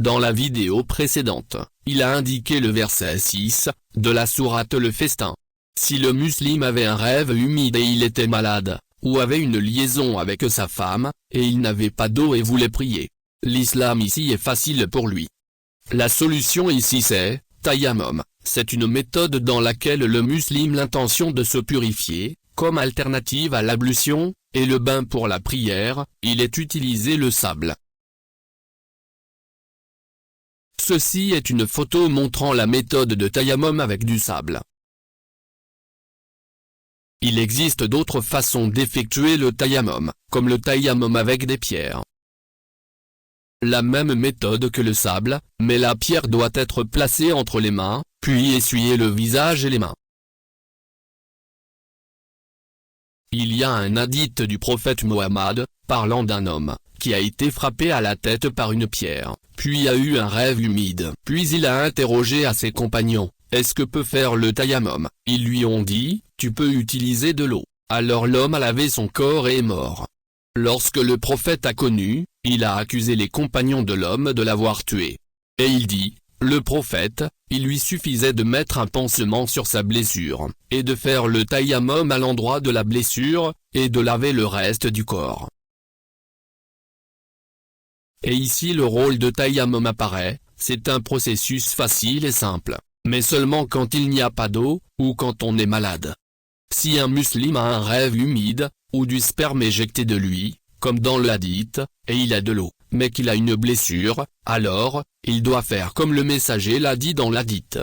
Dans la vidéo précédente, il a indiqué le verset 6, de la sourate Le Festin. Si le musulman avait un rêve humide et il était malade, ou avait une liaison avec sa femme, et il n'avait pas d'eau et voulait prier, l'islam ici est facile pour lui. La solution ici c'est, tayammum, c'est une méthode dans laquelle le musulman l'intention de se purifier, comme alternative à l'ablution, et le bain pour la prière, il est utilisé le sable. Ceci est une photo montrant la méthode de tayammum avec du sable. Il existe d'autres façons d'effectuer le tayammum, comme le tayammum avec des pierres. La même méthode que le sable, mais la pierre doit être placée entre les mains, puis essuyer le visage et les mains. Il y a un hadith du prophète Mohammed, parlant d'un homme, qui a été frappé à la tête par une pierre, puis a eu un rêve humide. Puis il a interrogé à ses compagnons, est-ce que peut faire le tayammum? Ils lui ont dit, tu peux utiliser de l'eau. Alors l'homme a lavé son corps et est mort. Lorsque le prophète a connu, il a accusé les compagnons de l'homme de l'avoir tué. Et il dit, le prophète, il lui suffisait de mettre un pansement sur sa blessure, et de faire le tayammum à l'endroit de la blessure, et de laver le reste du corps. Et ici le rôle de tayammum apparaît, c'est un processus facile et simple, mais seulement quand il n'y a pas d'eau, ou quand on est malade. Si un musulman a un rêve humide, ou du sperme éjecté de lui, comme dans le hadith, et il a de l'eau, mais qu'il a une blessure, alors, il doit faire comme le messager l'a dit dans l'hadith.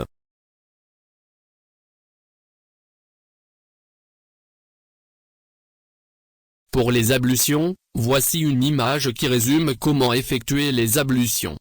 Pour les ablutions, voici une image qui résume comment effectuer les ablutions.